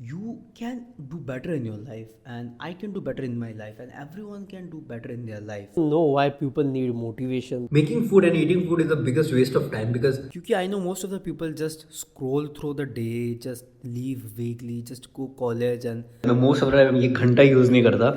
You can do better in your life, and I can do better in my life, and everyone can do better in their life. Know why people need motivation. Making food and eating food is the biggest waste of time because Because I know most of the people just scroll through the day, just leave weekly, just go college, and मैं most of the time ये घंटा use नहीं करता.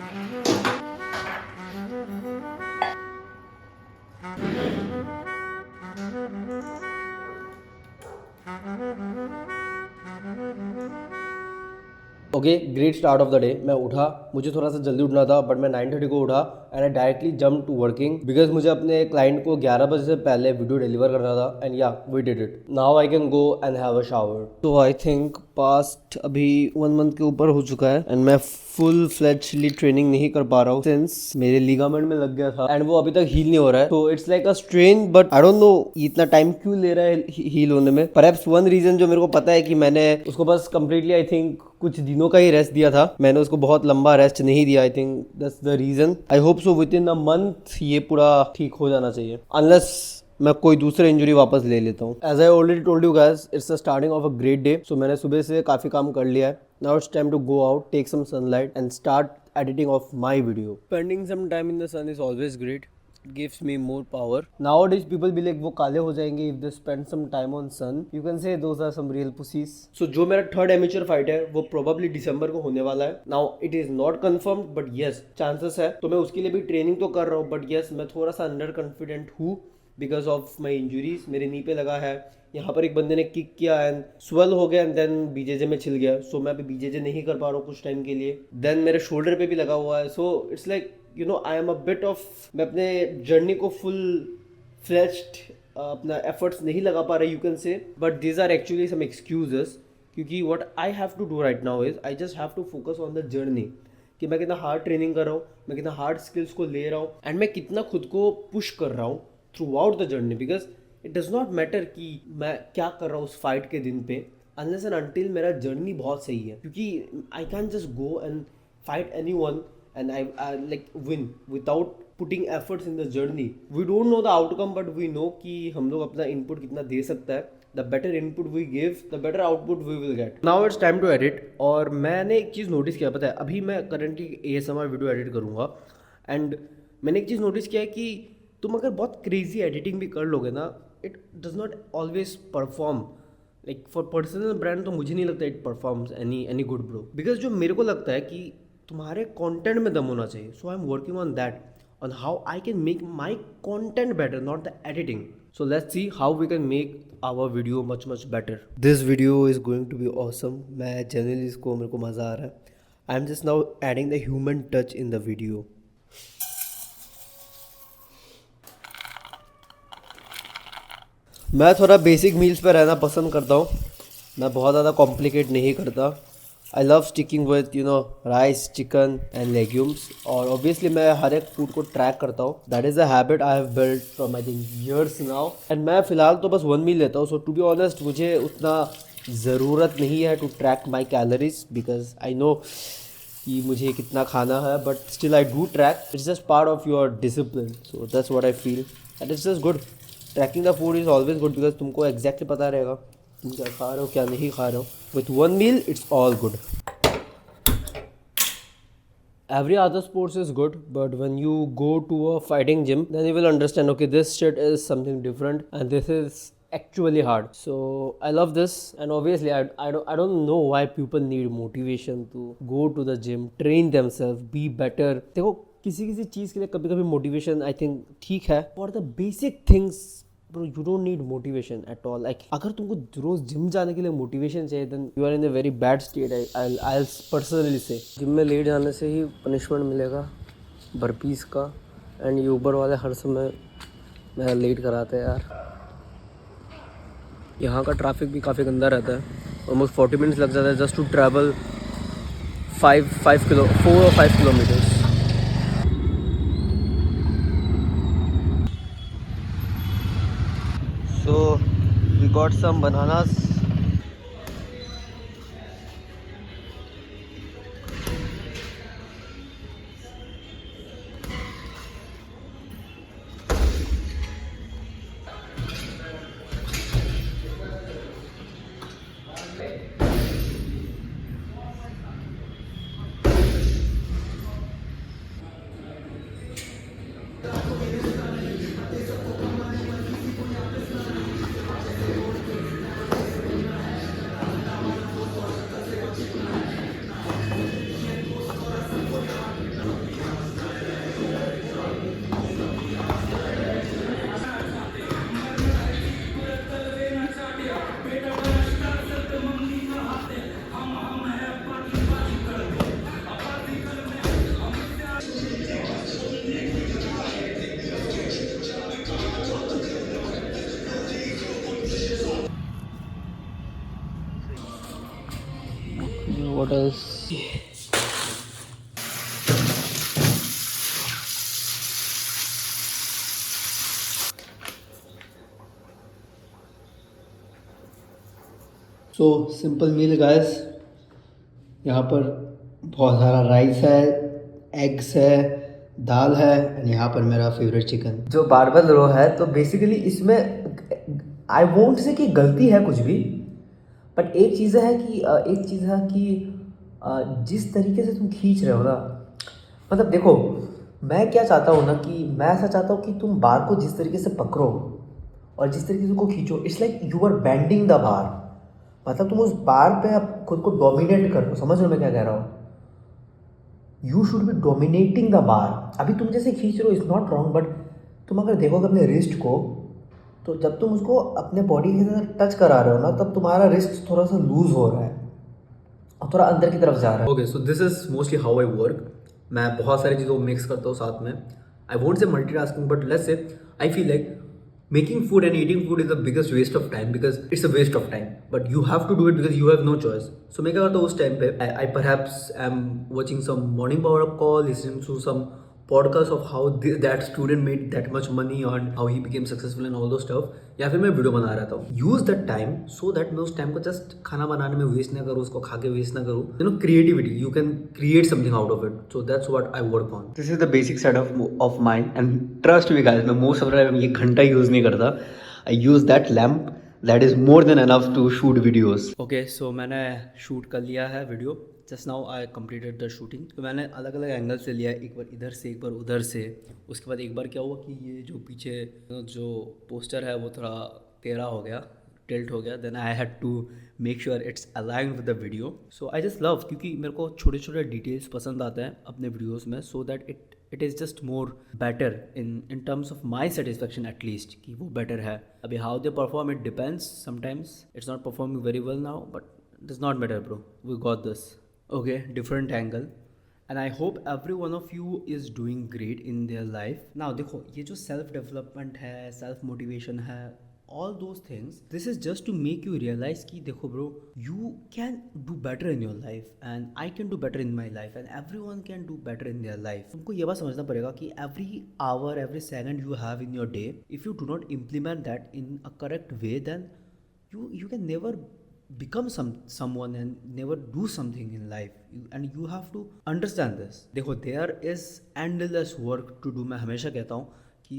Okay, great start of the day. मैं उठा, मुझे थोड़ा सा जल्दी उठना था बट मैं 9:30 को उठा and I directly jump to working because मुझे अपने क्लाइंट को 11 बजे से पहले वीडियो डिलीवर करना था. And yeah we did it. Now I can go and have a shower. तो आई थिंक पास्ट अभी 1 मंथ के ऊपर हो चुका है एंड मैं फुल फ्लेजली ट्रेनिंग नहीं कर पा रहा हूँ सिंस मेरे लिगामेंट में लग गया था एंड वो अभी तक हील नहीं हो रहा है. तो it's like a strain but I don't know इतना टाइम क्यों ले रहा है हील होने में. परहैप्स वन रीजन जो मेरे को पता है कि मैंने उसको बस कंप्लीटली आई थिंक कुछ दिनों का ही रेस्ट दिया था. मैंने उसको बहुत लंबा रेस्ट नहीं दिया. I think that's the reason. I hope so within a month ये पूरा ठीक हो जाना चाहिए अनलेस मैं कोई दूसरा इंजरी वापस ले लेता हूँ. As I already told you guys, it's the starting of a great day. So मैंने सुबह से काफ़ी काम कर लिया है. Now it's time to go out, take some sunlight and start editing of my video. Spending some time in the sun is always great. It gives me more power. Nowadays people be like वो काले हो जाएंगे if they spend some time on sun. You can say those are some real pussies. So जो मेरा third amateur fight है वो probably दिसंबर को होने वाला है. Now it is not confirmed but yes chances है. तो मैं उसके लिए भी ट्रेनिंग तो कर रहा हूँ but yes मैं थोड़ा सा अंडर कॉन्फिडेंट हूँ बिकॉज ऑफ माई इंजुरीज. मेरे नी पे लगा है, यहाँ पर एक बंदे ने किक किया एंड स्वेल हो गया एंड देन बीजेजे में छिल गया. सो मैं अभी बीजेजे नहीं कर पा रहा हूँ कुछ टाइम के लिए. देन मेरे शोल्डर पे भी लगा हुआ है. So it's like you know I am a bit of, मैं अपने जर्नी को फुल फ्लेज्ड अपना एफर्ट्स नहीं लगा पा रहा you can say. But these are actually some excuses क्योंकि what I have to do right now is I just have to focus on the journey कि मैं कितना हार्ड ट्रेनिंग कर रहा हूँ, मैं कितना हार्ड स्किल्स को ले रहा हूँ एंड मैं कितना खुद को पुश कर रहा हूँ through out the journey. Because it does not matter कि मैं क्या कर रहा हूँ उस फाइट के दिन पे अनलेस एंड अनटिल मेरा जर्नी बहुत सही है. क्योंकि I can just go and fight any one and I like win without putting efforts in the journey. We don't know the outcome but we know कि हम लोग अपना इनपुट कितना दे सकता है. The better input we give the better output we will get. Now it's time to edit. और मैंने एक चीज़ नोटिस किया, पता है अभी मैं करंटली ASMR वीडियो एडिट करूँगा एंड मैंने एक चीज़ नोटिस किया है कि तुम अगर बहुत क्रेजी एडिटिंग भी कर लोगे ना it does not always perform. Like for personal brand तो मुझे नहीं लगता it performs any good bro. Because जो मेरे को लगता है कि तुम्हारे कंटेंट में दम होना चाहिए. So I am working on that, on how I can make my content better, not the editing. So let's see how we can make our video much better. This video is going to be awesome. मैं generally इसको, मेरे को मज़ा आ रहा है. I am just now adding the human touch in the video. मैं थोड़ा बेसिक मील्स पे रहना पसंद करता हूँ. मैं बहुत ज़्यादा कॉम्प्लिकेट नहीं करता. I love sticking with you know rice, chicken and legumes. और ऑब्वियसली मैं हर एक फूड को ट्रैक करता हूँ. That is a habit I have built from I think years now. And मैं फ़िलहाल तो बस 1 मील लेता हूँ. सो टू बी ऑनेस्ट मुझे उतना ज़रूरत नहीं है to track my calories because I know कि मुझे कितना खाना है. But still I do track. It's just part of your discipline. So that's what I feel and it's just good. Tracking the food is always good because तुमको exactly पता रहेगा तुम क्या खा रहे हो क्या नहीं खा रहे हो. With 1 meal it's all good. Every other sports is good, but when you go to a fighting gym, then you will understand, okay, this shit is something different and this is actually hard. So I love this, and obviously I don't know why people need motivation to go to the gym, train themselves, be better. देखो किसी चीज़ के लिए कभी कभी motivation I think ठीक है. For the basic things bro you don't need motivation at all. Like अगर तुमको रोज जिम जाने के लिए मोटिवेशन चाहिए then you are in a very bad state. I personally से जिम में लेट जाने से ही पनिशमेंट मिलेगा बर्पीज़ का. एंड ये ऊबर वाले हर समय मेरा लेट कराते हैं यार. यहाँ का ट्रैफिक भी काफ़ी गंदा रहता है. ऑलमोस्ट 40 मिनट्स लग जाता है just to travel 4 or 5 kilometres. So we got some bananas. what else? So simple meal guys. यहाँ पर बहुत सारा राइस है, एग्स है, दाल है एंड यहाँ पर मेरा फेवरेट चिकन जो बारबल रो है. तो बेसिकली इसमें आई वोंट से कि गलती है कुछ भी, बट एक चीज़ है कि जिस तरीके से तुम खींच रहे हो ना, मतलब देखो मैं क्या चाहता हूँ ना कि मैं ऐसा चाहता हूँ कि तुम बार को जिस तरीके से पकड़ो और जिस तरीके से उसको खींचो, it's like you are bending the bar. मतलब तुम उस बार पे अब खुद को डोमिनेट कर लो. समझ लो मैं क्या कह रहा हूँ. You should be dominating the bar. अभी तुम जैसे खींच रहे हो इज़ नॉट रॉन्ग, बट तुम अगर देखोगे अपने रिस्ट को, तो जब तुम उसको अपने बॉडी के साथ टच करा रहे हो ना, तब तुम्हारा रिस्ट थोड़ा सा लूज हो रहा है और थोड़ा अंदर की तरफ जा रहा है. Okay, so this is mostly how I work. मैं बहुत सारी चीज़ों को मिक्स करता हूँ साथ में. I won't say multitasking, but let's say I feel like making food and eating food is the biggest waste of time because it's a waste of time, but you have to do it because you have no choice. So मैं क्या करता हूँ उस time पे, I perhaps am watching some morning power up call, listening to some podcast of how that student made that much money and how he became successful and all those stuff, या फिर मैं video बना रहता हूँ. Use that time so that मैं उस time को just खाना बनाने में वेस्ट ना करूँ, उसको खा के वेस्ट ना करूँ. You know, creativity, you can create something out of it. So that's what I work on. This is the basic side of mind and trust me guys, मैं मोस्ट ऑफ द टाइम ये घंटा use नहीं करता. I use that lamp that is more than enough to shoot videos. Okay, so मैंने shoot कर लिया है video. Just now I completed the shooting. तो मैंने अलग अलग एंगल से लिया, एक बार इधर से, एक बार उधर से. उसके बाद एक बार क्या हुआ कि ये जो पीछे जो पोस्टर है वो थोड़ा टेढ़ा हो गया, टिल्ट हो गया. Then I had to make sure it's align with the video. So I just love, क्योंकि मेरे को छोटे छोटे डिटेल्स पसंद आते हैं अपने वीडियोज़ में, so that it is just more better in terms of my satisfaction at least, कि वो बेटर है. अभी how they perform it depends. Sometimes it's not performing very well now, but does not matter bro, we got this. Okay, different angle, and I hope every one of you is doing great in their life. Now देखो, ये जो self development है, self motivation है, all those things, this is just to make you realize कि देखो bro, you can do better in your life and I can do better in my life and everyone can do better in their life. तुमको ये बात समझना पड़ेगा कि every hour, every second you have in your day, if you do not implement that in a correct way, then you can never become someone and never do something in life. And you have to understand this. देखो, there is endless work to do. मैं हमेशा कहता हूँ कि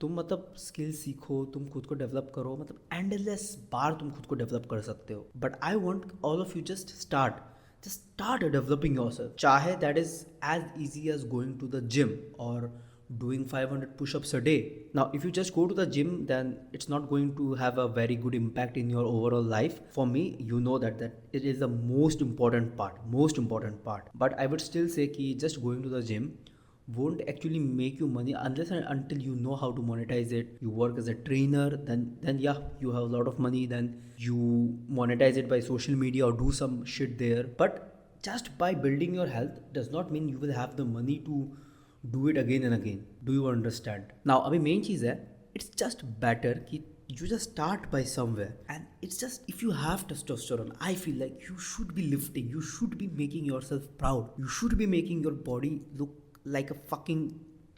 तुम मतलब skill सीखो, तुम खुद को डेवलप करो, मतलब एंडलेस बार तुम खुद को डेवलप कर सकते हो. But I want all of you just start developing yourself. चाहे that is as easy as going to the gym or doing 500 push-ups a day. Now if you just go to the gym, then it's not going to have a very good impact in your overall life. For me, you know that it is the most important part. But I would still say कि just going to the gym won't actually make you money unless and until you know how to monetize it. You work as a trainer, then yeah, you have a lot of money, then you monetize it by social media or do some shit there. But just by building your health does not mean you will have the money to do it again and again. Do you understand? Now अभी main चीज़ है, it's just better कि you just start by somewhere, and it's just, if you have testosterone, I feel like you should be lifting, you should be making yourself proud, you should be making your body look like a fucking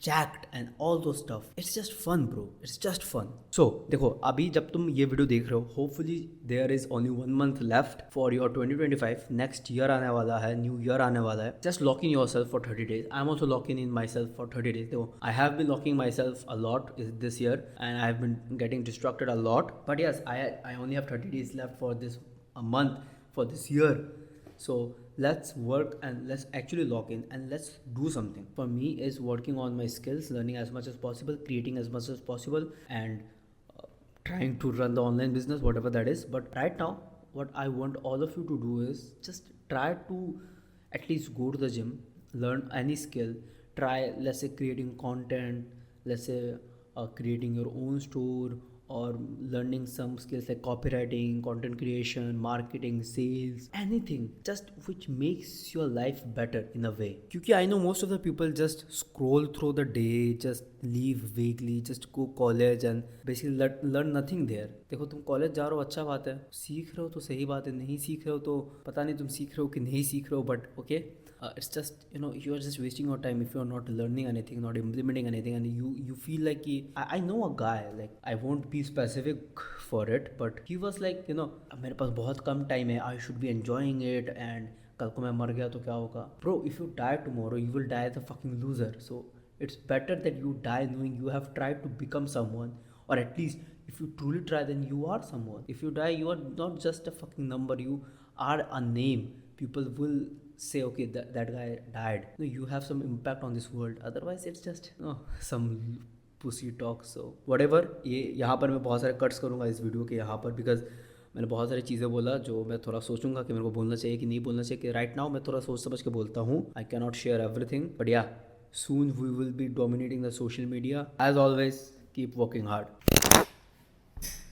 jacked and all those stuff. It's just fun bro, it's just fun. So देखो, अभी जब तुम ये video देख रहे हो, hopefully there is only 1 month left for your 2025. next year आने वाला है, new year आने वाला है. just lock in yourself for 30 days. I'm also locking in myself for 30 days. देखो, I have been locking myself a lot this year and I have been getting distracted a lot, but yes, I only have 30 days left for this a month for this year. So let's work and let's actually lock in and let's do something. For me is working on my skills, learning as much as possible, creating as much as possible, and trying to run the online business, whatever that is. But right now, what I want all of you to do is just try to at least go to the gym, learn any skill, try, let's say, creating content, let's say creating your own store, or learning some skills like copywriting, content creation, marketing, sales, anything just which makes your life better in a way. Because I know most of the people just scroll through the day, just leave vaguely, just go college and basically learn nothing there. देखो तुम college जा रहे हो, अच्छा बात है, सीख रहे हो तो सही बात है, नहीं सीख रहे हो तो पता नहीं तुम सीख रहे हो कि नहीं सीख रहे हो, but okay, it's just, you know, you are just wasting your time if you are not learning anything, not implementing anything, and you feel like कि I know a guy, like I won't be specific for it, but he was like, you know, मेरे पास बहुत कम time है, I should be enjoying it, and कल को मैं मर गया तो क्या होगा? Bro, if you die tomorrow, you will die as a fucking loser. So it's better that you die knowing you have tried to become someone, or at least if you truly try, then you are someone. If you die, you are not just a fucking number, you are a name. People will say, okay, that guy died. No, you have some impact on this world. Otherwise, it's just, you know, some pussy talk. So whatever. ये यहाँ पर मैं बहुत सारे cuts करूँगा इस video के यहाँ पर, बिकॉज मैंने बहुत सारी चीज़ें बोला जो मैं थोड़ा सोचूंगा कि मेरे को बोलना चाहिए कि नहीं बोलना चाहिए, कि राइट नाउ मैं थोड़ा सोच समझ के बोलता हूँ. I can not share everything, but या soon we will be dominating the social media. As always, keep working hard.